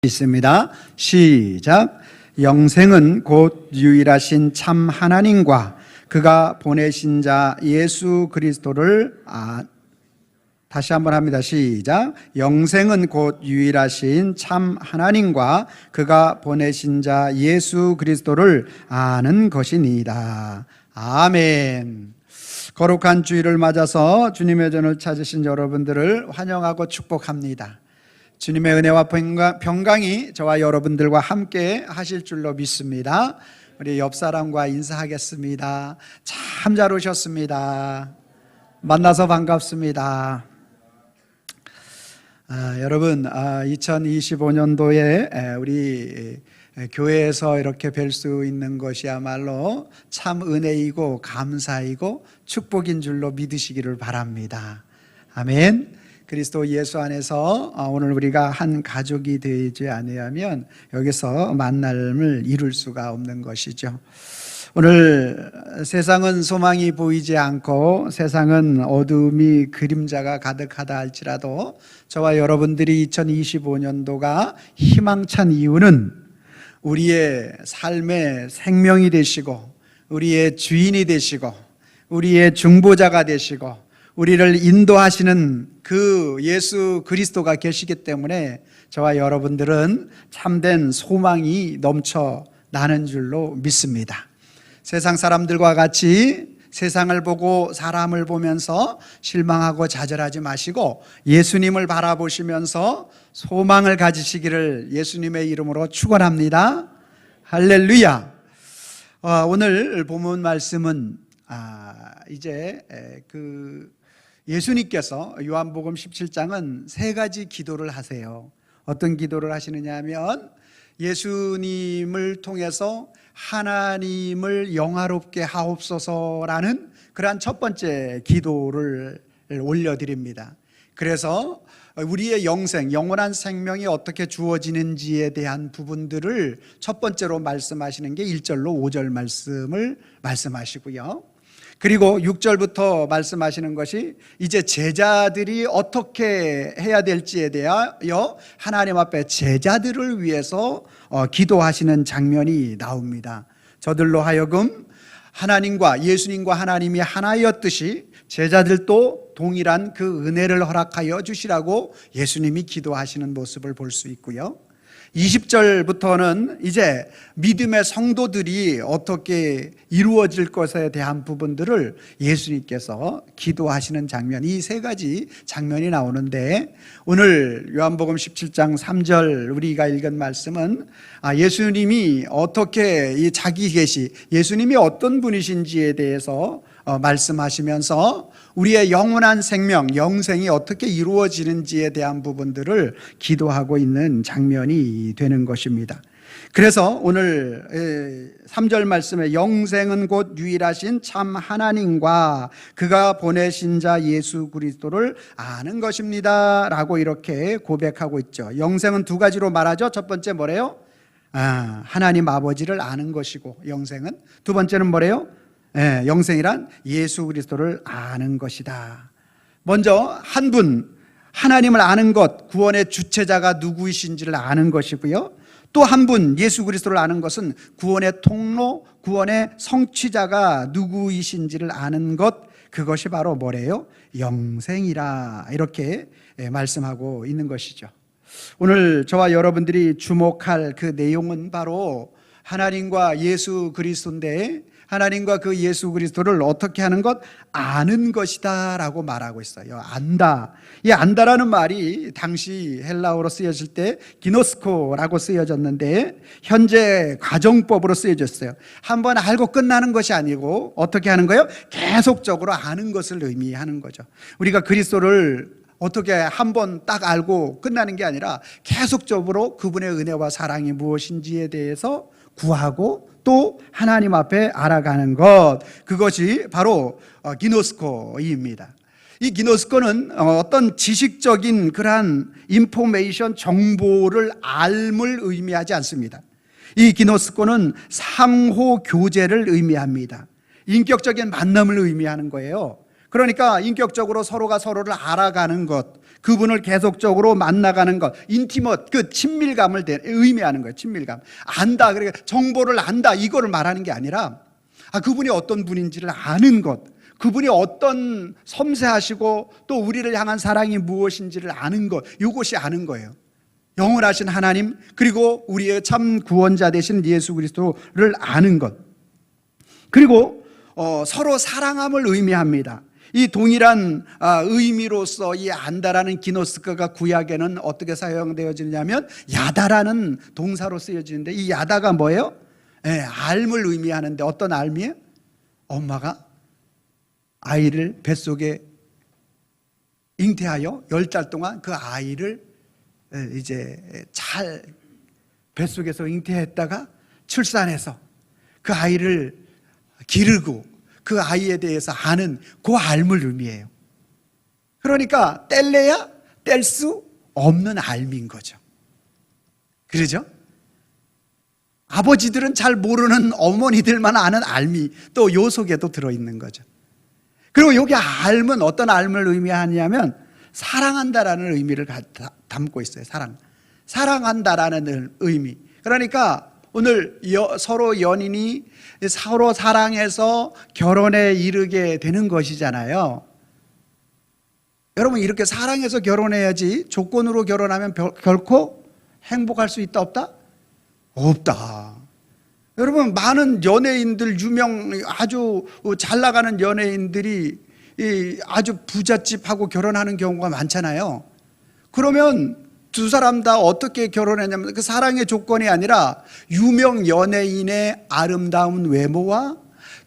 있습니다. 시작. 영생은 곧 유일하신 참 하나님과 그가 보내신 자 예수 그리스도를 다시 한번 합니다. 시작. 영생은 곧 유일하신 참 하나님과 그가 보내신 자 예수 그리스도를 아는 것이니이다. 아멘. 거룩한 주일을 맞아서 주님의 전을 찾으신 여러분들을 환영하고 축복합니다. 주님의 은혜와 평강이 저와 여러분들과 함께 하실 줄로 믿습니다. 우리 옆 사람과 인사하겠습니다. 참 잘 오셨습니다. 만나서 반갑습니다. 여러분, 2025년도에 우리 교회에서 이렇게 뵐 수 있는 것이야말로 참 은혜이고 감사이고 축복인 줄로 믿으시기를 바랍니다. 아멘. 그리스도 예수 안에서 오늘 우리가 한 가족이 되지 아니하면 여기서 만남을 이룰 수가 없는 것이죠. 오늘 세상은 소망이 보이지 않고 세상은 어둠이 그림자가 가득하다 할지라도 저와 여러분들이 2025년도가 희망찬 이유는 우리의 삶의 생명이 되시고 우리의 주인이 되시고 우리의 중보자가 되시고 우리를 인도하시는 그 예수 그리스도가 계시기 때문에 저와 여러분들은 참된 소망이 넘쳐 나는 줄로 믿습니다. 세상 사람들과 같이 세상을 보고 사람을 보면서 실망하고 좌절하지 마시고 예수님을 바라보시면서 소망을 가지시기를 예수님의 이름으로 축원합니다. 할렐루야. 오늘 본문 말씀은 이제 예수님께서 요한복음 17장은 세 가지 기도를 하세요. 어떤 기도를 하시느냐 하면 예수님을 통해서 하나님을 영화롭게 하옵소서라는 그러한 첫 번째 기도를 올려드립니다. 그래서 우리의 영생, 영원한 생명이 어떻게 주어지는지에 대한 부분들을 첫 번째로 말씀하시는 게 1절로 5절 말씀을 말씀하시고요. 그리고 6절부터 말씀하시는 것이 이제 제자들이 어떻게 해야 될지에 대하여 하나님 앞에 제자들을 위해서 기도하시는 장면이 나옵니다. 저들로 하여금 하나님과 예수님과 하나님이 하나였듯이 제자들도 동일한 그 은혜를 허락하여 주시라고 예수님이 기도하시는 모습을 볼 수 있고요. 20절부터는 이제 믿음의 성도들이 어떻게 이루어질 것에 대한 부분들을 예수님께서 기도하시는 장면, 이 세 가지 장면이 나오는데 오늘 요한복음 17장 3절 우리가 읽은 말씀은 예수님이 어떻게 이 자기 계시, 예수님이 어떤 분이신지에 대해서 말씀하시면서 우리의 영원한 생명, 영생이 어떻게 이루어지는지에 대한 부분들을 기도하고 있는 장면이 되는 것입니다. 그래서 오늘 3절 말씀에 영생은 곧 유일하신 참 하나님과 그가 보내신 자 예수 그리스도를 아는 것입니다 라고 이렇게 고백하고 있죠. 영생은 두 가지로 말하죠. 첫 번째 뭐래요? 하나님 아버지를 아는 것이고 영생은. 두 번째는 뭐래요? 영생이란 예수 그리스도를 아는 것이다. 먼저 한 분, 하나님을 아는 것, 구원의 주체자가 누구이신지를 아는 것이고요. 또 한 분, 예수 그리스도를 아는 것은 구원의 통로, 구원의 성취자가 누구이신지를 아는 것, 그것이 바로 뭐래요? 영생이라 이렇게 말씀하고 있는 것이죠. 오늘 저와 여러분들이 주목할 그 내용은 바로 하나님과 예수 그리스도인데 하나님과 그 예수 그리스도를 어떻게 하는 것? 아는 것이다 라고 말하고 있어요. 안다. 이 안다라는 말이 당시 헬라어로 쓰여질 때 기노스코라고 쓰여졌는데 현재 가정법으로 쓰여졌어요. 한번 알고 끝나는 것이 아니고 어떻게 하는 거예요? 계속적으로 아는 것을 의미하는 거죠. 우리가 그리스도를 어떻게 한번 딱 알고 끝나는 게 아니라 계속적으로 그분의 은혜와 사랑이 무엇인지에 대해서 구하고 또 하나님 앞에 알아가는 것, 그것이 바로 기노스코입니다. 이 기노스코는 어떤 지식적인 그러한 인포메이션, 정보를 알을 의미하지 않습니다. 이 기노스코는 상호 교제를 의미합니다. 인격적인 만남을 의미하는 거예요. 그러니까 인격적으로 서로가 서로를 알아가는 것, 그분을 계속적으로 만나가는 것, 인티머트, 그 친밀감을 의미하는 거예요. 친밀감. 안다, 그러니까 정보를 안다, 이거를 말하는 게 아니라 그분이 어떤 분인지를 아는 것, 그분이 어떤 섬세하시고 또 우리를 향한 사랑이 무엇인지를 아는 것, 이것이 아는 거예요. 영원하신 하나님, 그리고 우리의 참 구원자 되신 예수 그리스도를 아는 것. 그리고 서로 사랑함을 의미합니다. 이 동일한 의미로서 이 안다라는 기노스커가 구약에는 어떻게 사용되어지냐면 야다라는 동사로 쓰여지는데, 이 야다가 뭐예요? 알을 의미하는데, 어떤 알이에요? 엄마가 아이를 뱃속에 잉태하여 10달 동안 그 아이를 이제 잘 뱃속에서 잉태했다가 출산해서 그 아이를 기르고 그 아이에 대해서 아는 그 알을 의미해요. 그러니까 뗄래야 뗄 수 없는 알인 거죠. 그러죠? 아버지들은 잘 모르는 어머니들만 아는 알미 또 요 속에도 들어있는 거죠. 그리고 여기 알은 어떤 알을 의미하냐면 사랑한다라는 의미를 담고 있어요. 사랑한다라는 의미. 그러니까 오늘 서로 연인이 서로 사랑해서 결혼에 이르게 되는 것이잖아요. 여러분, 이렇게 사랑해서 결혼해야지 조건으로 결혼하면 결코 행복할 수 있다 없다? 없다. 여러분, 많은 연예인들, 아주 잘 나가는 연예인들이 아주 부잣집하고 결혼하는 경우가 많잖아요. 그러면 두 사람 다 어떻게 결혼했냐면 그 사랑의 조건이 아니라 유명 연예인의 아름다운 외모와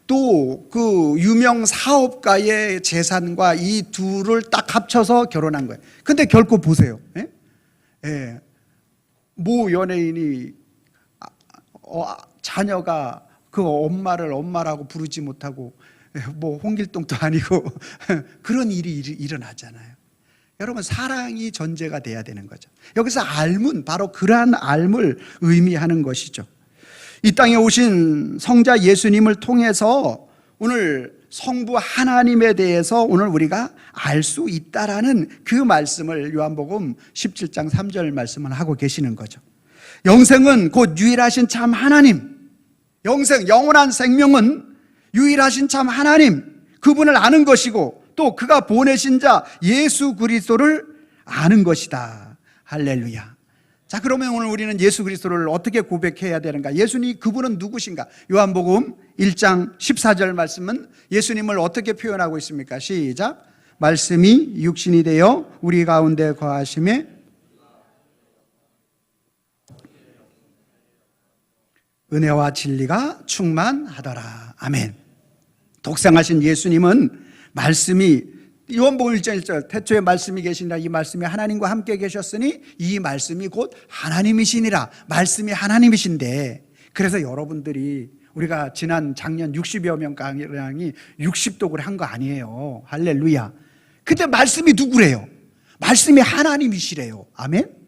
또 그 유명 사업가의 재산과 이 둘을 딱 합쳐서 결혼한 거예요. 근데 결코 보세요. 모 연예인이 자녀가 그 엄마를 엄마라고 부르지 못하고 뭐 홍길동도 아니고 그런 일이 일어나잖아요. 여러분, 사랑이 전제가 돼야 되는 거죠. 여기서 알문, 바로 그러한 알을 의미하는 것이죠. 이 땅에 오신 성자 예수님을 통해서 오늘 성부 하나님에 대해서 오늘 우리가 알 수 있다라는 그 말씀을 요한복음 17장 3절 말씀을 하고 계시는 거죠. 영생은 곧 유일하신 참 하나님, 영원한 생명은 유일하신 참 하나님, 그분을 아는 것이고 또 그가 보내신 자 예수 그리스도를 아는 것이다. 할렐루야. 자, 그러면 오늘 우리는 예수 그리스도를 어떻게 고백해야 되는가? 예수님, 그분은 누구신가? 요한복음 1장 14절 말씀은 예수님을 어떻게 표현하고 있습니까? 시작. 말씀이 육신이 되어 우리 가운데 거하심에 은혜와 진리가 충만하더라. 아멘. 독생하신 예수님은 말씀이, 요한복음 1장 1절, 태초에 말씀이 계시니라, 이 말씀이 하나님과 함께 계셨으니 이 말씀이 곧 하나님이시니라. 말씀이 하나님이신데, 그래서 여러분들이 우리가 작년 60여 명 강의량이 60독을 한 거 아니에요. 할렐루야. 근데 말씀이 누구래요? 말씀이 하나님이시래요. 아멘.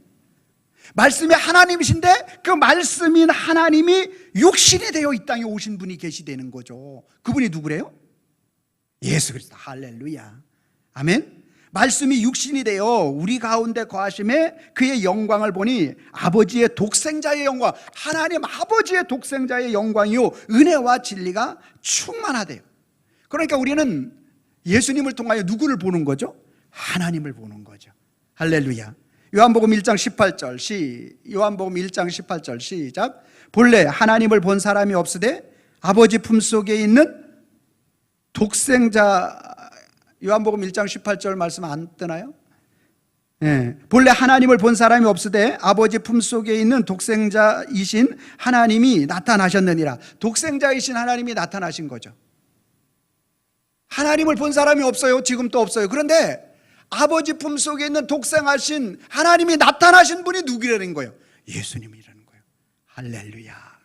말씀이 하나님이신데 그 말씀인 하나님이 육신이 되어 이 땅에 오신 분이 계시다는 거죠. 그분이 누구래요? 예수 그리스도. 할렐루야. 아멘. 말씀이 육신이 되어 우리 가운데 거하심에 그의 영광을 보니 아버지의 독생자의 영광, 하나님 아버지의 독생자의 영광이요 은혜와 진리가 충만하대요. 그러니까 우리는 예수님을 통하여 누구를 보는 거죠? 하나님을 보는 거죠. 할렐루야. 요한복음 1장 18절 요한복음 1장 18절 시작. 본래 하나님을 본 사람이 없으되 아버지 품속에 있는 독생자. 요한복음 1장 18절 말씀 안 뜨나요? 본래 하나님을 본 사람이 없으되 아버지 품속에 있는 독생자이신 하나님이 나타나셨느니라. 독생자이신 하나님이 나타나신 거죠. 하나님을 본 사람이 없어요. 지금도 없어요. 그런데 아버지 품속에 있는 독생하신 하나님이 나타나신 분이 누구라는 거예요? 예수님이라는 거예요. 할렐루야.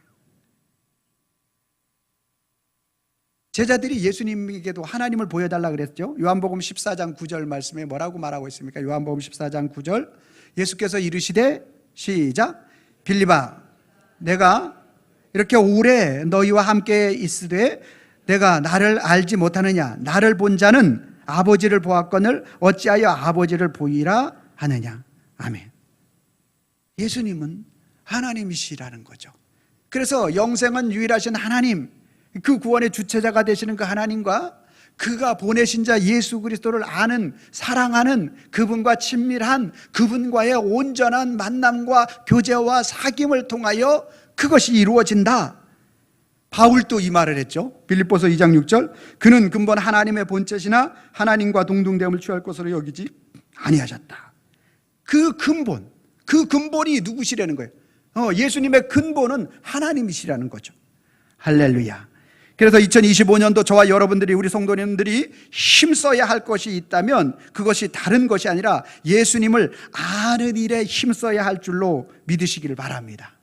제자들이 예수님에게도 하나님을 보여달라 그랬죠. 요한복음 14장 9절 말씀에 뭐라고 말하고 있습니까? 요한복음 14장 9절 예수께서 이르시되 시작. 빌립아, 내가 이렇게 오래 너희와 함께 있으되 내가 나를 알지 못하느냐? 나를 본 자는 아버지를 보았거늘 어찌하여 아버지를 보이라 하느냐. 아멘. 예수님은 하나님이시라는 거죠. 그래서 영생은 유일하신 하나님, 그 구원의 주체자가 되시는 그 하나님과 그가 보내신 자 예수 그리스도를 아는, 사랑하는 그분과 친밀한, 그분과의 온전한 만남과 교제와 사귐을 통하여 그것이 이루어진다. 바울도 이 말을 했죠. 빌립보서 2장 6절, 그는 근본 하나님의 본체시나 하나님과 동등됨을 취할 것으로 여기지 아니하셨다. 그 근본이 누구시라는 거예요? 예수님의 근본은 하나님이시라는 거죠. 할렐루야. 그래서 2025년도 저와 여러분들이, 우리 성도님들이 힘써야 할 것이 있다면 그것이 다른 것이 아니라 예수님을 아는 일에 힘써야 할 줄로 믿으시기를 바랍니다.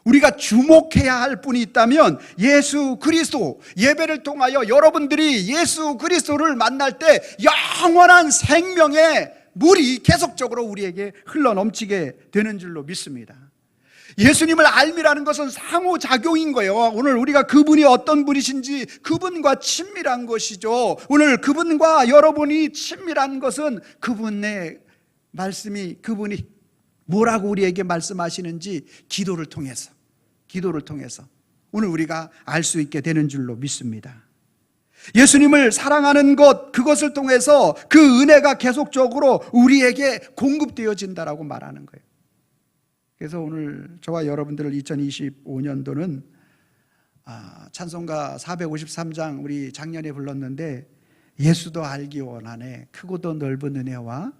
우리가 주목해야 할 분이 있다면 예수 그리스도, 예배를 통하여 여러분들이 예수 그리스도를 만날 때 영원한 생명의 물이 계속적으로 우리에게 흘러넘치게 되는 줄로 믿습니다. 예수님을 알미라는 것은 상호작용인 거예요. 오늘 우리가 그분이 어떤 분이신지 그분과 친밀한 것이죠. 오늘 그분과 여러분이 친밀한 것은 그분의 말씀이, 그분이 뭐라고 우리에게 말씀하시는지 기도를 통해서 오늘 우리가 알 수 있게 되는 줄로 믿습니다. 예수님을 사랑하는 것, 그것을 통해서 그 은혜가 계속적으로 우리에게 공급되어진다라고 말하는 거예요. 그래서 오늘 저와 여러분들을 2025년도는 찬송가 453장 우리 작년에 불렀는데, 예수도 알기 원하네 크고도 넓은 은혜와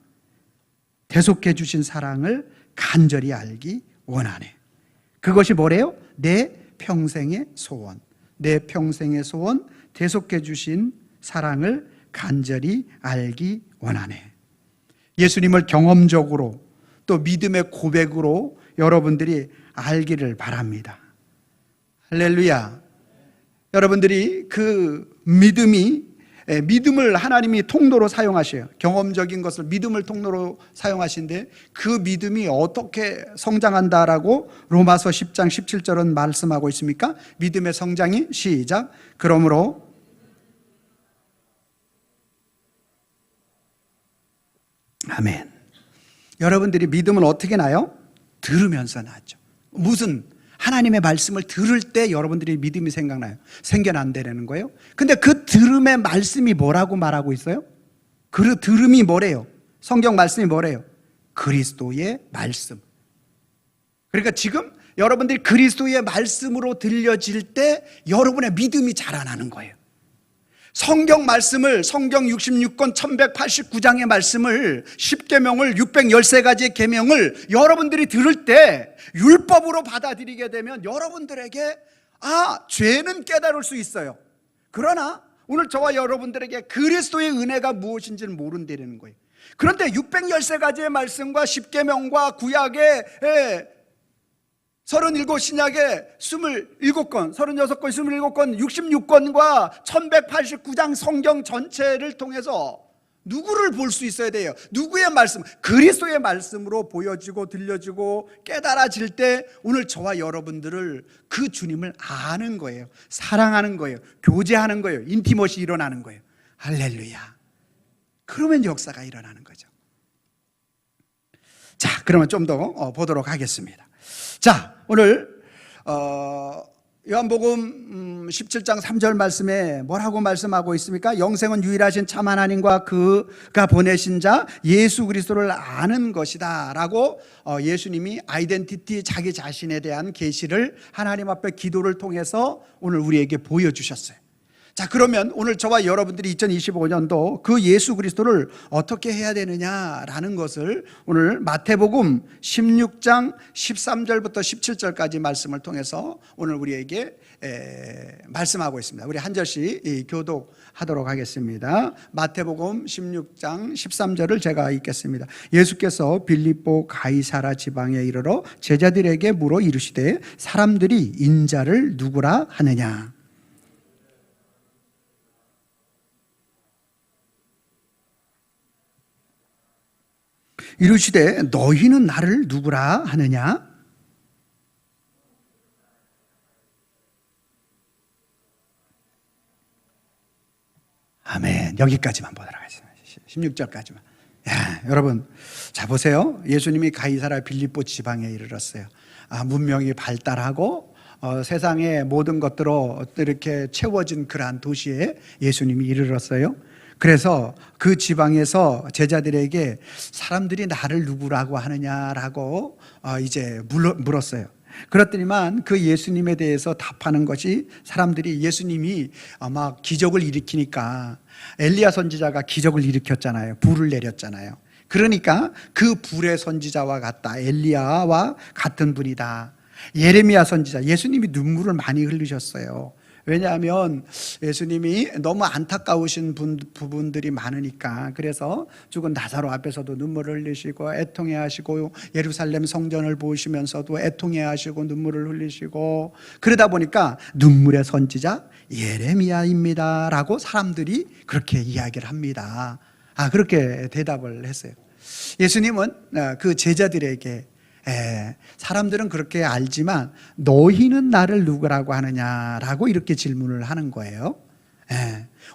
대속해 주신 사랑을 간절히 알기 원하네. 그것이 뭐래요? 내 평생의 소원, 내 평생의 소원, 대속해 주신 사랑을 간절히 알기 원하네. 예수님을 경험적으로 또 믿음의 고백으로 여러분들이 알기를 바랍니다. 할렐루야. 여러분들이 그 믿음을 하나님이 통로로 사용하셔요. 경험적인 것을 믿음을 통로로 사용하신데, 그 믿음이 어떻게 성장한다라고 로마서 10장 17절은 말씀하고 있습니까? 믿음의 성장이, 시작, 그러므로 아멘. 여러분들이 믿음은 어떻게 나요? 들으면서 나죠. 무슨 하나님의 말씀을 들을 때 여러분들이 믿음이 생겨난다는 거예요. 근데 그 들음의 말씀이 뭐라고 말하고 있어요? 그 들음이 뭐래요? 성경 말씀이 뭐래요? 그리스도의 말씀. 그러니까 지금 여러분들이 그리스도의 말씀으로 들려질 때 여러분의 믿음이 자라나는 거예요. 성경 말씀을, 성경 66권 1189장의 말씀을, 10계명을, 613가지의 계명을 여러분들이 들을 때 율법으로 받아들이게 되면 여러분들에게 죄는 깨달을 수 있어요. 그러나 오늘 저와 여러분들에게 그리스도의 은혜가 무엇인지는 모른다는 거예요. 그런데 613가지의 말씀과 10계명과 구약의 37 신약의 27권, 36권, 27권, 66권과 1189장 성경 전체를 통해서 누구를 볼 수 있어야 돼요? 누구의 말씀? 그리스도의 말씀으로 보여지고 들려지고 깨달아질 때 오늘 저와 여러분들을, 그 주님을 아는 거예요. 사랑하는 거예요. 교제하는 거예요. 인티머시 일어나는 거예요. 할렐루야. 그러면 역사가 일어나는 거죠. 자, 그러면 좀 더 보도록 하겠습니다. 자, 오늘 요한복음 17장 3절 말씀에 뭐라고 말씀하고 있습니까? 영생은 유일하신 참 하나님과 그가 보내신 자 예수 그리스도를 아는 것이다 라고 예수님이 아이덴티티, 자기 자신에 대한 계시를 하나님 앞에 기도를 통해서 오늘 우리에게 보여주셨어요. 자, 그러면 오늘 저와 여러분들이 2025년도 그 예수 그리스도를 어떻게 해야 되느냐라는 것을 오늘 마태복음 16장 13절부터 17절까지 말씀을 통해서 오늘 우리에게 말씀하고 있습니다. 우리 한 절씩 교독하도록 하겠습니다. 마태복음 16장 13절을 제가 읽겠습니다. 예수께서 빌립보 가이사라 지방에 이르러 제자들에게 물어 이르시되 사람들이 인자를 누구라 하느냐? 이르시되 너희는 나를 누구라 하느냐? 아멘. 여기까지만 보도록 하겠습니다. 16절까지만. 야, 여러분, 자 보세요. 예수님이 가이사랴 빌립보 지방에 이르렀어요. 문명이 발달하고 세상의 모든 것들로 이렇게 채워진 그러한 도시에 예수님이 이르렀어요. 그래서 그 지방에서 제자들에게 사람들이 나를 누구라고 하느냐라고 이제 물었어요. 그렇더니만 그 예수님에 대해서 답하는 것이, 사람들이 예수님이 막 기적을 일으키니까, 엘리야 선지자가 기적을 일으켰잖아요. 불을 내렸잖아요. 그러니까 그 불의 선지자와 같다, 엘리야와 같은 분이다. 예레미야 선지자, 예수님이 눈물을 많이 흘리셨어요. 왜냐하면 예수님이 너무 안타까우신 부분들이 많으니까. 그래서 죽은 나사로 앞에서도 눈물을 흘리시고 애통해 하시고, 예루살렘 성전을 보시면서도 애통해 하시고 눈물을 흘리시고, 그러다 보니까 눈물의 선지자 예레미야입니다 라고 사람들이 그렇게 이야기를 합니다. 그렇게 대답을 했어요. 예수님은 그 제자들에게, 사람들은 그렇게 알지만 너희는 나를 누구라고 하느냐라고 이렇게 질문을 하는 거예요.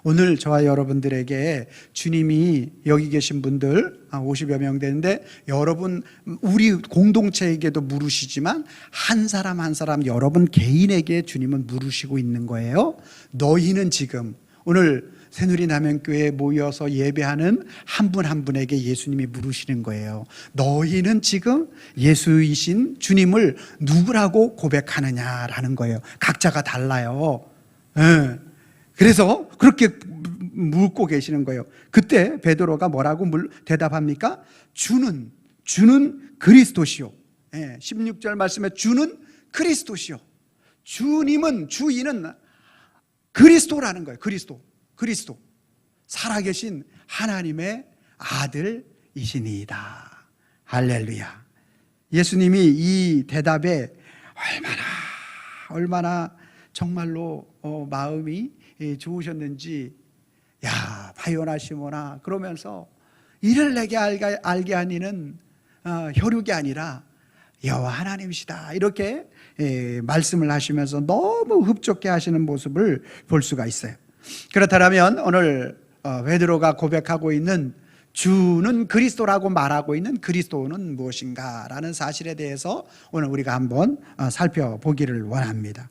오늘 저와 여러분들에게 주님이, 여기 계신 분들 50여 명 되는데, 여러분 우리 공동체에게도 물으시지만 한 사람 한 사람 여러분 개인에게 주님은 물으시고 있는 거예요. 너희는 지금, 오늘 새누리남현교회에 모여서 예배하는 한 분 한 분에게 예수님이 물으시는 거예요. 너희는 지금 예수이신 주님을 누구라고 고백하느냐라는 거예요. 각자가 달라요. 그래서 그렇게 묻고 계시는 거예요. 그때 베드로가 뭐라고 대답합니까? 주는 그리스도시요. 16절 말씀에 주는 그리스도시요. 주님은, 주인은 그리스도라는 거예요. 그리스도, 살아계신 하나님의 아들이시니이다. 할렐루야. 예수님이 이 대답에 얼마나 정말로 마음이 좋으셨는지, 야 바요나 시모나, 그러면서 이를 내게 알게 하니는 혈육이 아니라 여호와 하나님이시다, 이렇게 말씀을 하시면서 너무 흡족해 하시는 모습을 볼 수가 있어요. 그렇다면 오늘 베드로가 고백하고 있는 주는 그리스도라고 말하고 있는 그리스도는 무엇인가 라는 사실에 대해서 오늘 우리가 한번 살펴보기를 원합니다.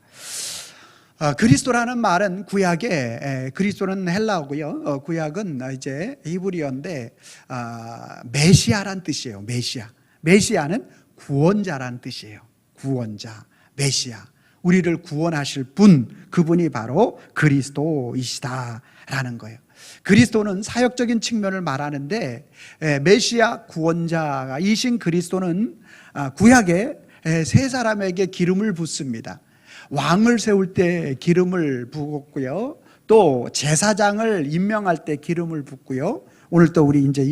그리스도라는 말은 구약에, 그리스도는 헬라어고요, 구약은 이제 히브리어인데 메시아란 뜻이에요. 메시아는 구원자란 뜻이에요. 구원자, 메시아, 우리를 구원하실 분, 그분이 바로 그리스도이시다라는 거예요. 그리스도는 사역적인 측면을 말하는데, 메시아 구원자이신 그리스도는 구약에 세 사람에게 기름을 붓습니다. 왕을 세울 때 기름을 부었고요, 또 제사장을 임명할 때 기름을 붓고요, 오늘 또 우리 이제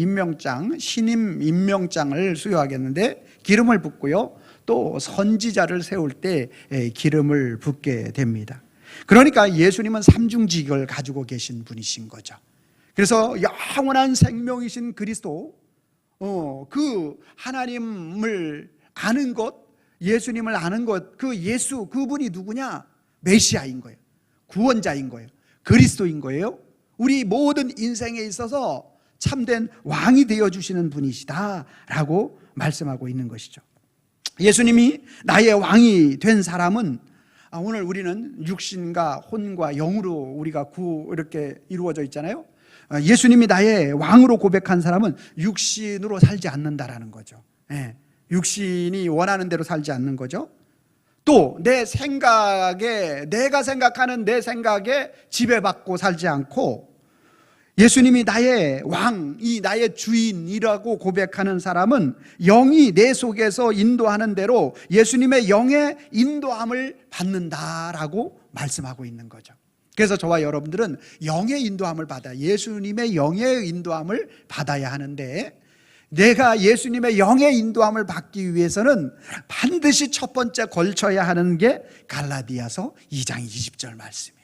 신임 임명장을 수여하겠는데 기름을 붓고요, 또 선지자를 세울 때 기름을 붓게 됩니다. 그러니까 예수님은 삼중직을 가지고 계신 분이신 거죠. 그래서 영원한 생명이신 그리스도, 그 하나님을 아는 것, 예수님을 아는 것, 그 예수, 그분이 누구냐? 메시아인 거예요. 구원자인 거예요. 그리스도인 거예요. 우리 모든 인생에 있어서 참된 왕이 되어주시는 분이시다라고 말씀하고 있는 것이죠. 예수님이 나의 왕이 된 사람은, 오늘 우리는 육신과 혼과 영으로 우리가 이렇게 이루어져 있잖아요. 예수님이 나의 왕으로 고백한 사람은 육신으로 살지 않는다라는 거죠. 육신이 원하는 대로 살지 않는 거죠. 또 내 생각에, 내가 생각하는 내 생각에 지배받고 살지 않고, 예수님이 나의 왕이 나의 주인이라고 고백하는 사람은 영이 내 속에서 인도하는 대로 예수님의 영의 인도함을 받는다라고 말씀하고 있는 거죠. 그래서 저와 여러분들은 영의 인도함을 받아야, 예수님의 영의 인도함을 받아야 하는데, 내가 예수님의 영의 인도함을 받기 위해서는 반드시 첫 번째 걸쳐야 하는 게 갈라디아서 2장 20절 말씀이에요.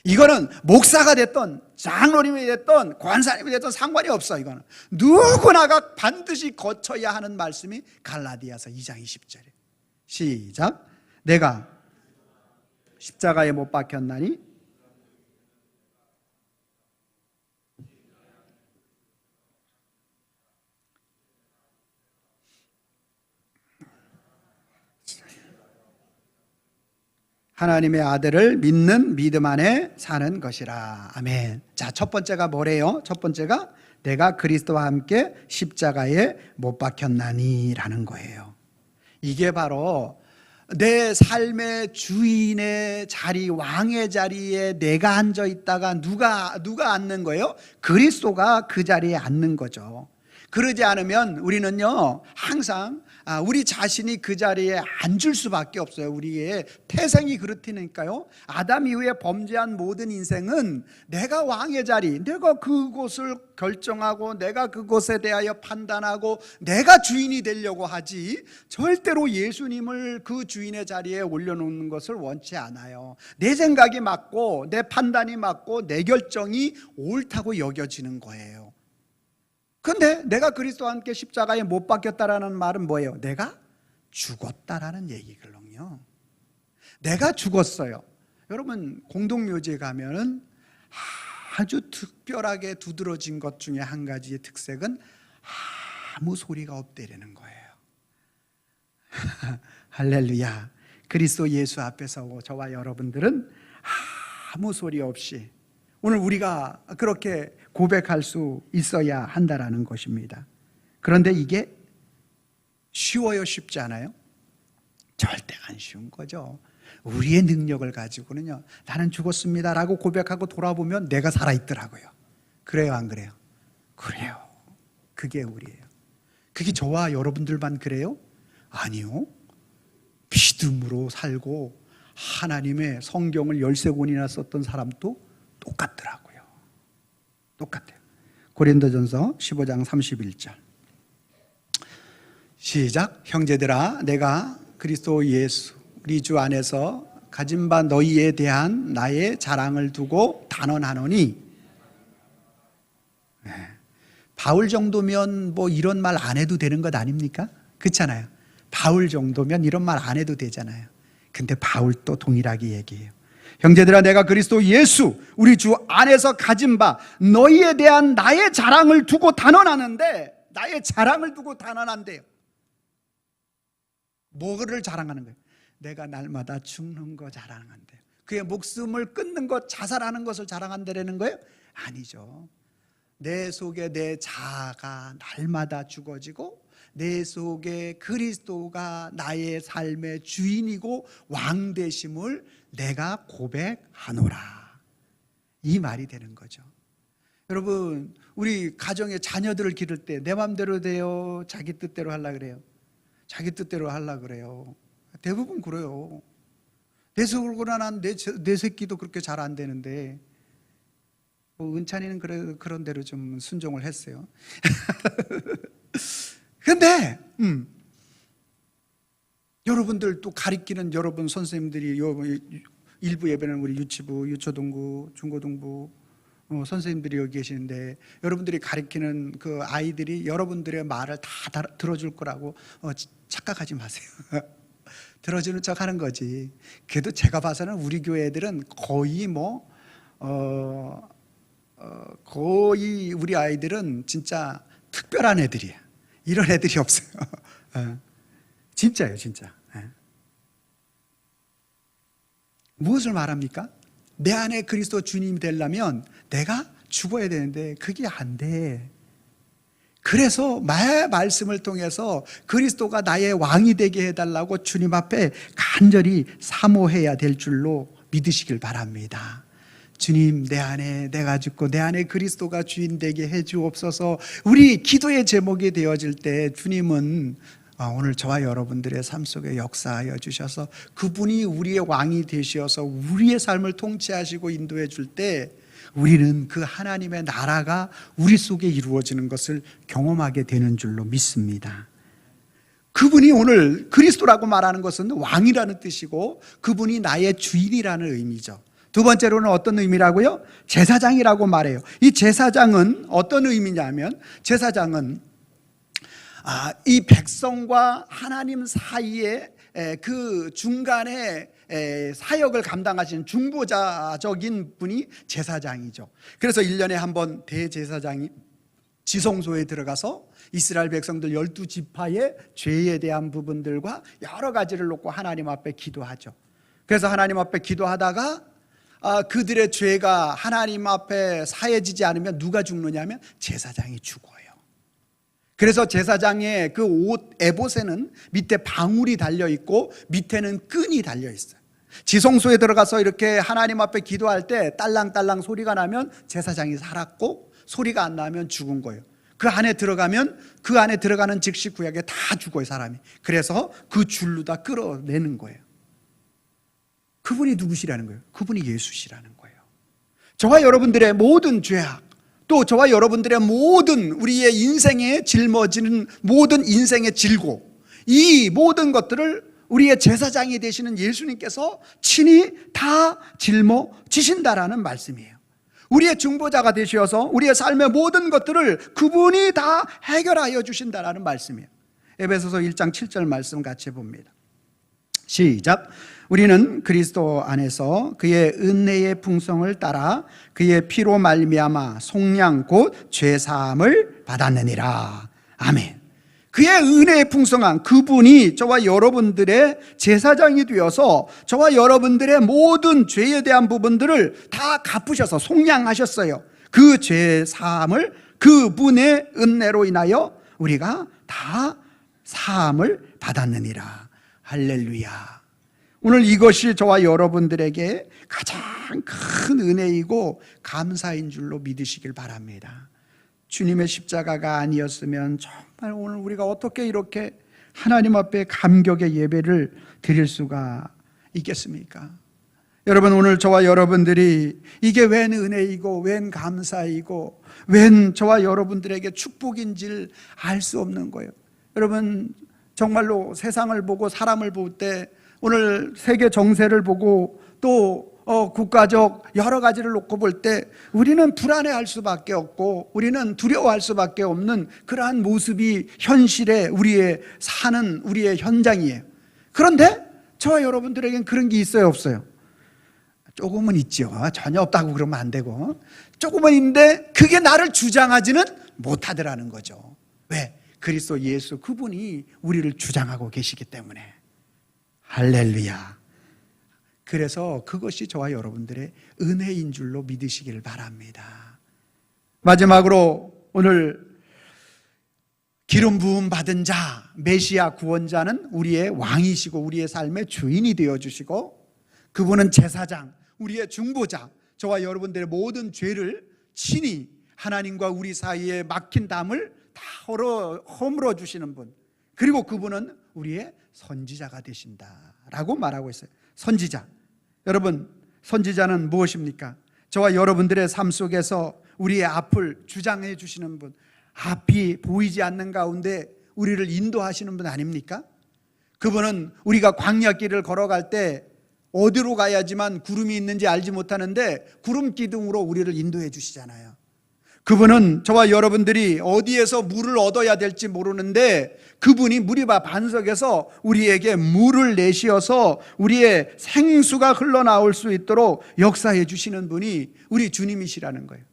이거는 목사가 됐던 장로님이 됐던 권사님이 됐던 상관이 없어. 이거는 누구나가 반드시 거쳐야 하는 말씀이 갈라디아서 2장 20절이에요. 시작. 내가 십자가에 못 박혔나니 하나님의 아들을 믿는 믿음 안에 사는 것이라. 아멘. 자, 첫 번째가 뭐래요? 첫 번째가 내가 그리스도와 함께 십자가에 못 박혔나니 라는 거예요. 이게 바로 내 삶의 주인의 자리, 왕의 자리에 내가 앉아 있다가 누가 앉는 거예요? 그리스도가 그 자리에 앉는 거죠. 그러지 않으면 우리는요, 항상 우리 자신이 그 자리에 앉을 수밖에 없어요. 우리의 태생이 그렇다니까요. 아담 이후에 범죄한 모든 인생은 내가 왕의 자리, 내가 그곳을 결정하고 내가 그곳에 대하여 판단하고 내가 주인이 되려고 하지, 절대로 예수님을 그 주인의 자리에 올려놓는 것을 원치 않아요. 내 생각이 맞고 내 판단이 맞고 내 결정이 옳다고 여겨지는 거예요. 그런데 내가 그리스도와 함께 십자가에 못 박혔다라는 말은 뭐예요? 내가 죽었다라는 얘기거든요. 내가 죽었어요. 여러분, 공동묘지에 가면은 아주 특별하게 두드러진 것 중에 한 가지의 특색은 아무 소리가 없다라는 거예요. 할렐루야. 그리스도 예수 앞에서 저와 여러분들은 아무 소리 없이 오늘 우리가 그렇게 고백할 수 있어야 한다라는 것입니다. 그런데 이게 쉬워요? 쉽지 않아요? 절대 안 쉬운 거죠. 우리의 능력을 가지고는요, 나는 죽었습니다라고 고백하고 돌아보면 내가 살아있더라고요. 그래요, 안 그래요? 그래요. 그게 우리예요. 그게 저와 여러분들만 그래요? 아니요. 믿음으로 살고 하나님의 성경을 13권이나 썼던 사람도 똑같더라고요. 똑같아요. 고린도전서 15장 31절 시작. 형제들아, 내가 그리스도 예수 우리 주 안에서 가진 바 너희에 대한 나의 자랑을 두고 단언하노니. 바울 정도면 뭐 이런 말 안 해도 되는 것 아닙니까? 그렇잖아요. 바울 정도면 이런 말 안 해도 되잖아요. 근데 바울도 동일하게 얘기해요. 형제들아, 내가 그리스도 예수 우리 주 안에서 가진 바 너희에 대한 나의 자랑을 두고 단언하는데, 나의 자랑을 두고 단언한대요. 뭐를 자랑하는 거예요? 내가 날마다 죽는 거 자랑한대요. 그의 목숨을 끊는 것, 자살하는 것을 자랑한다는 거예요? 아니죠. 내 속에 내 자아가 날마다 죽어지고 내 속에 그리스도가 나의 삶의 주인이고 왕 되심을 내가 고백하노라. 이 말이 되는 거죠. 여러분, 우리 가정의 자녀들을 기를 때 내 맘대로 돼요? 자기 뜻대로 하려고 그래요? 자기 뜻대로 하려고 그래요. 대부분 그래요. 내 속으로 난 내 새끼도 그렇게 잘 안 되는데, 은찬이는 그런 대로 좀 순종을 했어요. 근데 여러분들 또 가리키는 여러분 선생님들이, 일부 예배는 우리 유치부, 유초동부, 중고등부 선생님들이 여기 계시는데, 여러분들이 가리키는 그 아이들이 여러분들의 말을 다 들어줄 거라고 착각하지 마세요. 들어주는 척 하는 거지. 그래도 제가 봐서는 우리 교회 애들은 거의 거의 우리 아이들은 진짜 특별한 애들이야. 이런 애들이 없어요. 진짜예요, 진짜. 무엇을 말합니까? 내 안에 그리스도 주님이 되려면 내가 죽어야 되는데 그게 안 돼. 그래서 말씀을 통해서 그리스도가 나의 왕이 되게 해달라고 주님 앞에 간절히 사모해야 될 줄로 믿으시길 바랍니다. 주님, 내 안에 내가 죽고 내 안에 그리스도가 주인 되게 해 주옵소서. 우리 기도의 제목이 되어질 때 주님은 오늘 저와 여러분들의 삶 속에 역사하여 주셔서 그분이 우리의 왕이 되셔서 우리의 삶을 통치하시고 인도해 줄 때 우리는 그 하나님의 나라가 우리 속에 이루어지는 것을 경험하게 되는 줄로 믿습니다. 그분이 오늘 그리스도라고 말하는 것은 왕이라는 뜻이고 그분이 나의 주인이라는 의미죠. 두 번째로는 어떤 의미라고요? 제사장이라고 말해요. 이 제사장은 어떤 의미냐면, 제사장은 이 백성과 하나님 사이에 그 중간에 사역을 감당하시는 중보자적인 분이 제사장이죠. 그래서 1년에 한 번 대제사장이 지성소에 들어가서 이스라엘 백성들 12지파의 죄에 대한 부분들과 여러 가지를 놓고 하나님 앞에 기도하죠. 그래서 하나님 앞에 기도하다가 그들의 죄가 하나님 앞에 사해지지 않으면 누가 죽느냐면 제사장이 죽어요. 그래서 제사장의 그 옷 에봇에는 밑에 방울이 달려있고 밑에는 끈이 달려있어요. 지성소에 들어가서 이렇게 하나님 앞에 기도할 때 딸랑딸랑 소리가 나면 제사장이 살았고, 소리가 안 나면 죽은 거예요. 그 안에 들어가면 그 안에 들어가는 즉시 구약에 다 죽어요, 사람이. 그래서 그 줄로 다 끌어내는 거예요. 그분이 누구시라는 거예요? 그분이 예수시라는 거예요. 저와 여러분들의 모든 죄악, 또 저와 여러분들의 모든 우리의 인생에 짊어지는 모든 인생의 질고, 이 모든 것들을 우리의 제사장이 되시는 예수님께서 친히 다 짊어지신다라는 말씀이에요. 우리의 중보자가 되셔서 우리의 삶의 모든 것들을 그분이 다 해결하여 주신다라는 말씀이에요. 에베소서 1장 7절 말씀 같이 봅니다. 시작. 우리는 그리스도 안에서 그의 은혜의 풍성을 따라 그의 피로 말미암아 속량 곧 죄사함을 받았느니라. 아멘. 그의 은혜의 풍성한 그분이 저와 여러분들의 제사장이 되어서 저와 여러분들의 모든 죄에 대한 부분들을 다 갚으셔서 속량하셨어요. 그 죄사함을 그분의 은혜로 인하여 우리가 다 사함을 받았느니라. 할렐루야. 오늘 이것이 저와 여러분들에게 가장 큰 은혜이고 감사인 줄로 믿으시길 바랍니다. 주님의 십자가가 아니었으면 정말 오늘 우리가 어떻게 이렇게 하나님 앞에 감격의 예배를 드릴 수가 있겠습니까? 여러분, 오늘 저와 여러분들이 이게 웬 은혜이고 웬 감사이고 웬 저와 여러분들에게 축복인지를 알 수 없는 거예요. 여러분, 정말로 세상을 보고 사람을 볼 때, 오늘 세계 정세를 보고 또 국가적 여러 가지를 놓고 볼 때 우리는 불안해할 수밖에 없고 우리는 두려워할 수밖에 없는 그러한 모습이 현실의 우리의 사는 우리의 현장이에요. 그런데 저와 여러분들에겐 그런 게 있어요, 없어요? 조금은 있죠. 전혀 없다고 그러면 안 되고, 조금은 있는데 그게 나를 주장하지는 못하더라는 거죠. 왜? 그리스도 예수 그분이 우리를 주장하고 계시기 때문에. 할렐루야. 그래서 그것이 저와 여러분들의 은혜인 줄로 믿으시기를 바랍니다. 마지막으로 오늘 기름 부음 받은 자, 메시아 구원자는 우리의 왕이시고 우리의 삶의 주인이 되어주시고, 그분은 제사장, 우리의 중보자, 저와 여러분들의 모든 죄를 친히 하나님과 우리 사이에 막힌 담을 다 허물어 주시는 분, 그리고 그분은 우리의 선지자가 되신다라고 말하고 있어요. 선지자. 여러분, 선지자는 무엇입니까? 저와 여러분들의 삶 속에서 우리의 앞을 주장해 주시는 분, 앞이 보이지 않는 가운데 우리를 인도하시는 분 아닙니까? 그분은 우리가 광야길을 걸어갈 때 어디로 가야지만 구름이 있는지 알지 못하는데 구름 기둥으로 우리를 인도해 주시잖아요. 그분은 저와 여러분들이 어디에서 물을 얻어야 될지 모르는데 그분이 무리바 반석에서 우리에게 물을 내시어서 우리의 생수가 흘러나올 수 있도록 역사해 주시는 분이 우리 주님이시라는 거예요.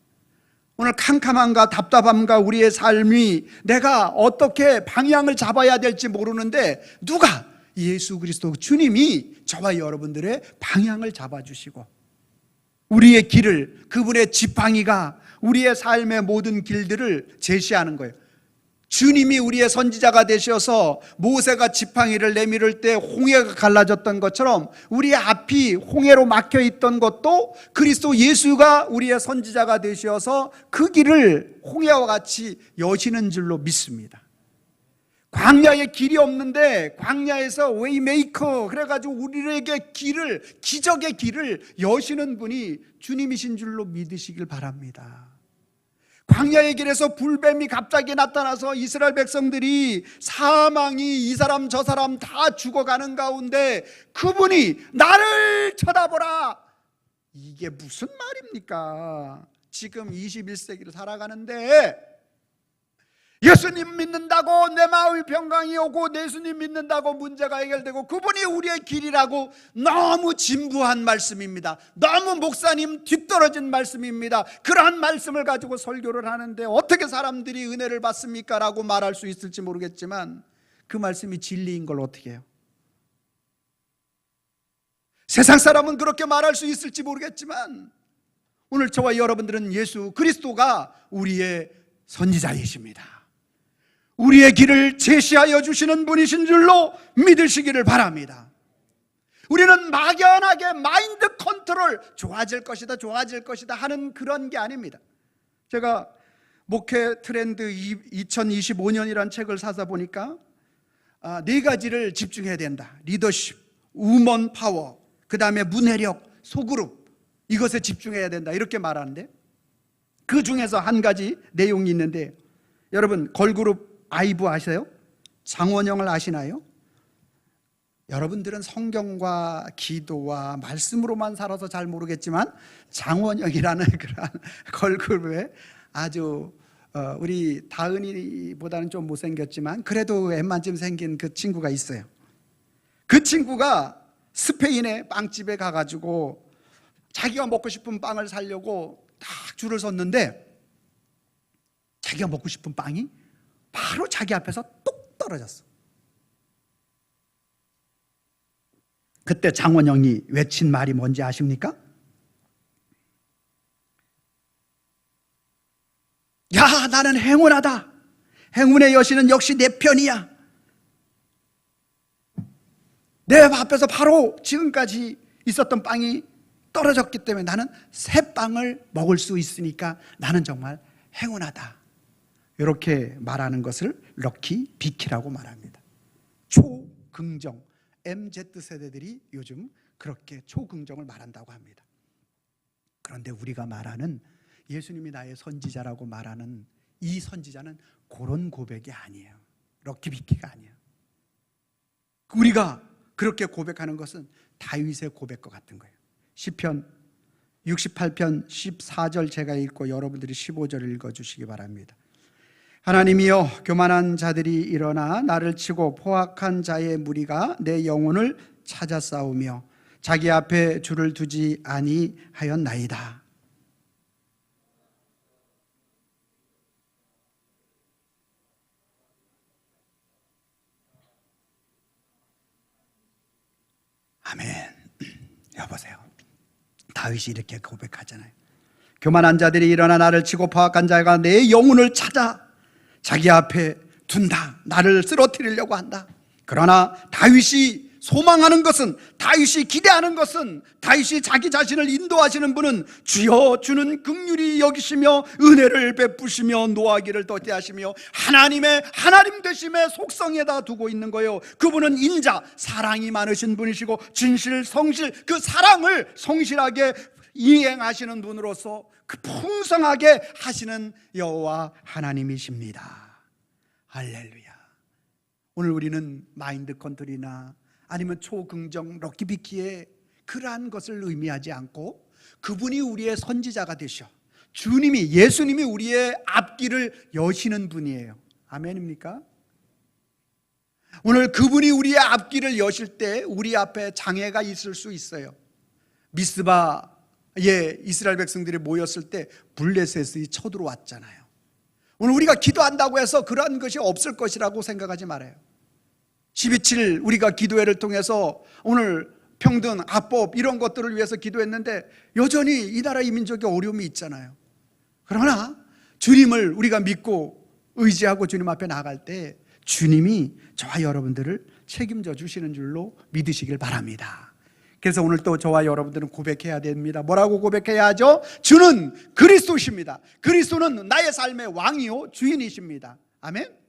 오늘 캄캄함과 답답함과 우리의 삶이 내가 어떻게 방향을 잡아야 될지 모르는데 누가? 예수 그리스도 주님이 저와 여러분들의 방향을 잡아주시고 우리의 길을, 그분의 지팡이가 우리의 삶의 모든 길들을 제시하는 거예요. 주님이 우리의 선지자가 되셔서 모세가 지팡이를 내밀을 때 홍해가 갈라졌던 것처럼 우리의 앞이 홍해로 막혀 있던 것도 그리스도 예수가 우리의 선지자가 되셔서 그 길을 홍해와 같이 여시는 줄로 믿습니다. 광야에 길이 없는데 광야에서 웨이메이커 그래가지고 우리에게 길을, 기적의 길을 여시는 분이 주님이신 줄로 믿으시길 바랍니다. 광야의 길에서 불뱀이 갑자기 나타나서 이스라엘 백성들이 사망이 이 사람 저 사람 다 죽어가는 가운데 그분이 나를 쳐다보라. 이게 무슨 말입니까? 지금 21세기를 살아가는데 예수님 믿는다고 내 마음이 평강이 오고 예수님 믿는다고 문제가 해결되고 그분이 우리의 길이라고 너무 진부한 말씀입니다. 너무 목사님 뒤떨어진 말씀입니다. 그러한 말씀을 가지고 설교를 하는데 어떻게 사람들이 은혜를 받습니까? 라고 말할 수 있을지 모르겠지만 그 말씀이 진리인 걸 어떻게 해요? 세상 사람은 그렇게 말할 수 있을지 모르겠지만 오늘 저와 여러분들은 예수 그리스도가 우리의 선지자이십니다. 우리의 길을 제시하여 주시는 분이신 줄로 믿으시기를 바랍니다. 우리는 막연하게 마인드 컨트롤, 좋아질 것이다 하는 그런 게 아닙니다. 제가 목회 트렌드 2025년이라는 책을 사서 보니까 네 가지를 집중해야 된다. 리더십, 우먼 파워, 그 다음에 문해력, 소그룹, 이것에 집중해야 된다, 이렇게 말하는데 그 중에서 한 가지 내용이 있는데, 여러분 걸그룹 아이브 아세요? 장원영을 아시나요? 여러분들은 성경과 기도와 말씀으로만 살아서 잘 모르겠지만 장원영이라는 그런 걸그룹에 아주 우리 다은이보다는 좀 못생겼지만 그래도 웬만큼 생긴 그 친구가 있어요. 그 친구가 스페인의 빵집에 가가지고 자기가 먹고 싶은 빵을 사려고 딱 줄을 섰는데 자기가 먹고 싶은 빵이 바로 자기 앞에서 뚝 떨어졌어. 그때 장원영이 외친 말이 뭔지 아십니까? 야, 나는 행운하다. 행운의 여신은 역시 내 편이야. 내 앞에서 바로 지금까지 있었던 빵이 떨어졌기 때문에 나는 새 빵을 먹을 수 있으니까 나는 정말 행운하다. 이렇게 말하는 것을 럭키 비키라고 말합니다. 초긍정, MZ세대들이 요즘 그렇게 초긍정을 말한다고 합니다. 그런데 우리가 말하는 예수님이 나의 선지자라고 말하는 이 선지자는 그런 고백이 아니에요. 럭키 비키가 아니에요. 우리가 그렇게 고백하는 것은 다윗의 고백과 같은 거예요. 시편 68편 14절 제가 읽고 여러분들이 15절을 읽어주시기 바랍니다. 하나님이여, 교만한 자들이 일어나 나를 치고 포악한 자의 무리가 내 영혼을 찾아 싸우며 자기 앞에 줄을 두지 아니하였나이다. 아멘. 여보세요, 다윗이 이렇게 고백하잖아요. 교만한 자들이 일어나 나를 치고 포악한 자가 내 영혼을 찾아 자기 앞에 둔다. 나를 쓰러뜨리려고 한다. 그러나 다윗이 소망하는 것은, 다윗이 기대하는 것은, 다윗이 자기 자신을 인도하시는 분은 주여 주는 긍휼히 여기시며 은혜를 베푸시며 노하기를 도대하시며 하나님의 하나님 되심의 속성에다 두고 있는 거예요. 그분은 인자, 사랑이 많으신 분이시고 진실, 성실, 그 사랑을 성실하게 이행하시는 분으로서 그 풍성하게 하시는 여호와 하나님이십니다. 할렐루야. 오늘 우리는 마인드 컨트롤이나 아니면 초긍정 럭키비키의 그러한 것을 의미하지 않고 그분이 우리의 선지자가 되셔, 주님이, 예수님이 우리의 앞길을 여시는 분이에요. 아멘입니까? 오늘 그분이 우리의 앞길을 여실 때 우리 앞에 장애가 있을 수 있어요. 미스바에 이스라엘 백성들이 모였을 때 블레셋이 쳐들어왔잖아요. 오늘 우리가 기도한다고 해서 그러한 것이 없을 것이라고 생각하지 말아요. 12.7 우리가 기도회를 통해서 오늘 평등, 합법 이런 것들을 위해서 기도했는데 여전히 이 나라 이 민족에 어려움이 있잖아요. 그러나 주님을 우리가 믿고 의지하고 주님 앞에 나갈 때 주님이 저와 여러분들을 책임져 주시는 줄로 믿으시길 바랍니다. 그래서 오늘 또 저와 여러분들은 고백해야 됩니다. 뭐라고 고백해야 하죠? 주는 그리스도십니다. 그리스도는 나의 삶의 왕이요 주인이십니다. 아멘.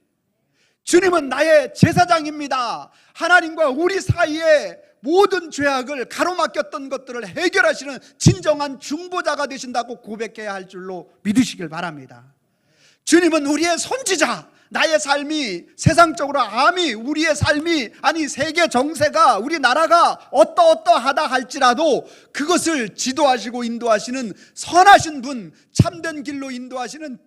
주님은 나의 제사장입니다. 하나님과 우리 사이에 모든 죄악을 가로막혔던 것들을 해결하시는 진정한 중보자가 되신다고 고백해야 할 줄로 믿으시길 바랍니다. 주님은 우리의 선지자, 나의 삶이 세상적으로 암이, 우리의 삶이, 아니 세계 정세가, 우리나라가 어떠하다 할지라도 그것을 지도하시고 인도하시는 선하신 분, 참된 길로 인도하시는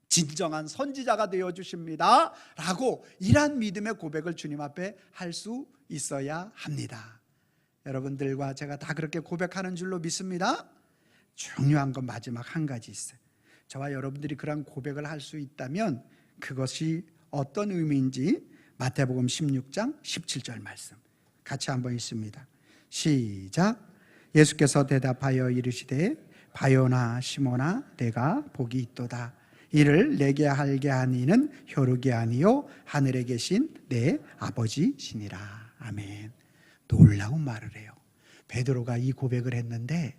진정한 선지자가 되어주십니다 라고 이러한 믿음의 고백을 주님 앞에 할 수 있어야 합니다. 여러분들과 제가 다 그렇게 고백하는 줄로 믿습니다. 중요한 건 마지막 한 가지 있어요. 저와 여러분들이 그런 고백을 할 수 있다면 그것이 어떤 의미인지 마태복음 16장 17절 말씀 같이 한번 읽습니다. 시작. 예수께서 대답하여 이르시되 바요나 시몬아 내가 복이 있도다. 이를 내게 알게 한 이는 혈육이 아니요 하늘에 계신 내 아버지시니라. 아멘. 놀라운 말을 해요. 베드로가 이 고백을 했는데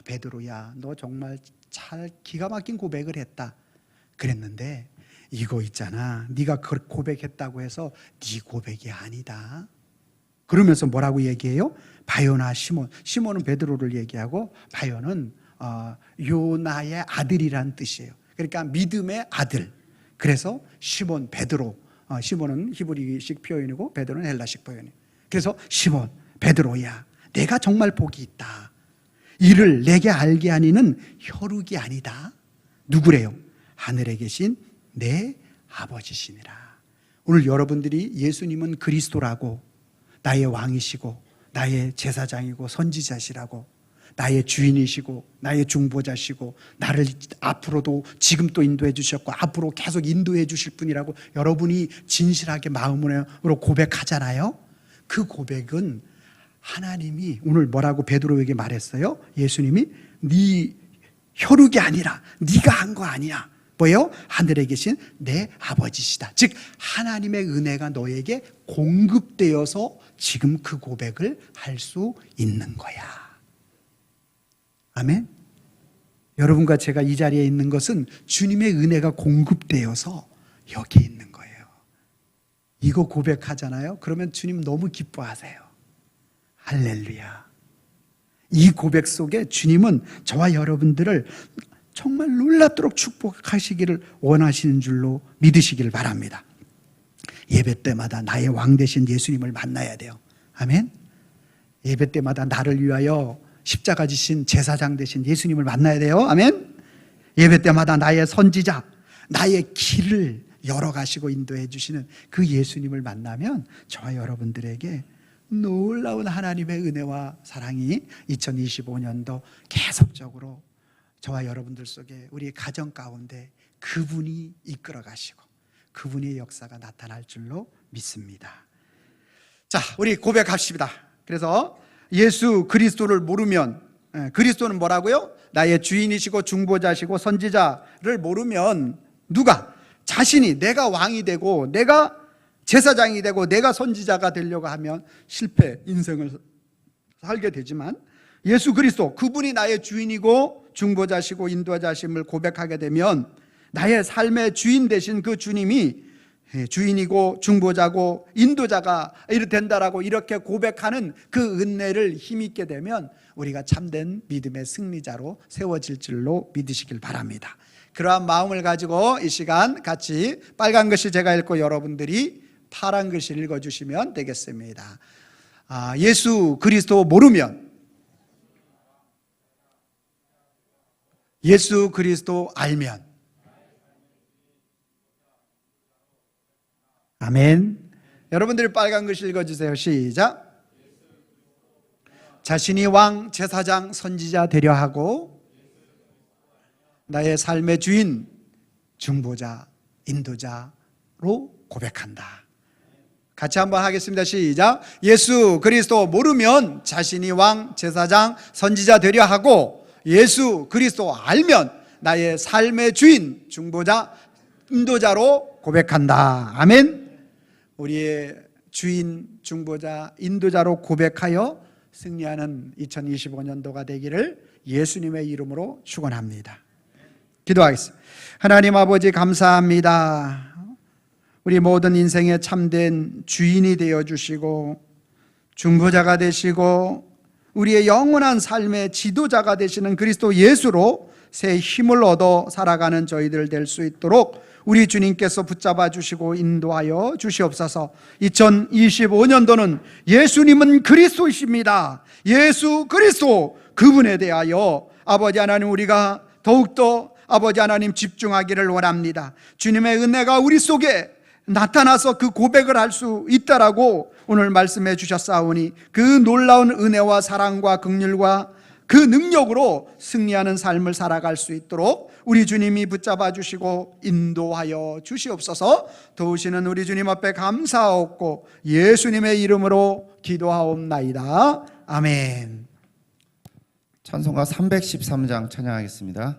베드로야 너 정말 잘 기가 막힌 고백을 했다 그랬는데 이거 있잖아, 네가 그 고백했다고 해서 네 고백이 아니다. 그러면서 뭐라고 얘기해요? 바요나 시몬, 시몬은 베드로를 얘기하고 바요는 요나의 아들이란 뜻이에요. 그러니까 믿음의 아들. 그래서 시몬, 베드로, 시몬은 히브리식 표현이고 베드로는 헬라식 표현이에요. 그래서 시몬, 베드로야 내가 정말 복이 있다. 이를 내게 알게 하니는 혈육이 아니다. 누구래요? 하늘에 계신 내 아버지시니라. 오늘 여러분들이 예수님은 그리스도라고, 나의 왕이시고 나의 제사장이고 선지자시라고, 나의 주인이시고 나의 중보자시고 나를 앞으로도 지금 또 인도해 주셨고 앞으로 계속 인도해 주실 분이라고 여러분이 진실하게 마음으로 고백하잖아요. 그 고백은 하나님이 오늘 뭐라고 베드로에게 말했어요? 예수님이 네 혈육이 아니라 네가 한 거 아니야. 뭐예요? 하늘에 계신 내 아버지시다. 즉 하나님의 은혜가 너에게 공급되어서 지금 그 고백을 할 수 있는 거야. 아멘. 여러분과 제가 이 자리에 있는 것은 주님의 은혜가 공급되어서 여기 있는 거예요. 이거 고백하잖아요. 그러면 주님 너무 기뻐하세요. 할렐루야. 이 고백 속에 주님은 저와 여러분들을 정말 놀랍도록 축복하시기를 원하시는 줄로 믿으시기를 바랍니다. 예배 때마다 나의 왕 되신 예수님을 만나야 돼요. 아멘. 예배 때마다 나를 위하여 십자가 지신 제사장 되신 예수님을 만나야 돼요. 아멘. 예배 때마다 나의 선지자, 나의 길을 열어가시고 인도해 주시는 그 예수님을 만나면 저와 여러분들에게 놀라운 하나님의 은혜와 사랑이 2025년도 계속적으로 저와 여러분들 속에 우리 가정 가운데 그분이 이끌어 가시고 그분의 역사가 나타날 줄로 믿습니다. 자, 우리 고백합시다. 그래서 예수 그리스도를 모르면, 그리스도는 뭐라고요? 나의 주인이시고 중보자시고 선지자를 모르면 누가 자신이 내가 왕이 되고 내가 제사장이 되고 내가 선지자가 되려고 하면 실패 인생을 살게 되지만, 예수 그리스도 그분이 나의 주인이고 중보자시고 인도자심을 고백하게 되면 나의 삶의 주인 되신 그 주님이 주인이고 중보자고 인도자가 이렇게 된다라고 이렇게 고백하는 그 은혜를 힘있게 되면 우리가 참된 믿음의 승리자로 세워질 줄로 믿으시길 바랍니다. 그러한 마음을 가지고 이 시간 같이 빨간 글씨 제가 읽고 여러분들이 파란 글씨 읽어주시면 되겠습니다. 예수 그리스도 모르면, 예수 그리스도 알면. 아멘. 여러분들이 빨간 글씨 읽어주세요. 시작. 자신이 왕, 제사장, 선지자 되려 하고 나의 삶의 주인, 중보자, 인도자로 고백한다. 같이 한번 하겠습니다. 시작. 예수 그리스도 모르면 자신이 왕, 제사장, 선지자 되려 하고 예수 그리스도 알면 나의 삶의 주인, 중보자, 인도자로 고백한다. 아멘. 우리의 주인, 중보자, 인도자로 고백하여 승리하는 2025년도가 되기를 예수님의 이름으로 축원합니다. 기도하겠습니다. 하나님 아버지 감사합니다. 우리 모든 인생의 참된 주인이 되어주시고 중보자가 되시고 우리의 영원한 삶의 지도자가 되시는 그리스도 예수로 새 힘을 얻어 살아가는 저희들 될 수 있도록 우리 주님께서 붙잡아 주시고 인도하여 주시옵소서. 2025년도는 예수님은 그리스도이십니다. 예수 그리스도 그분에 대하여 아버지 하나님 우리가 더욱더 아버지 하나님 집중하기를 원합니다. 주님의 은혜가 우리 속에 나타나서 그 고백을 할 수 있다라고 오늘 말씀해 주셨사오니 그 놀라운 은혜와 사랑과 긍휼과 그 능력으로 승리하는 삶을 살아갈 수 있도록 우리 주님이 붙잡아 주시고 인도하여 주시옵소서. 도우시는 우리 주님 앞에 감사하옵고 예수님의 이름으로 기도하옵나이다. 아멘. 찬송가 313장 찬양하겠습니다.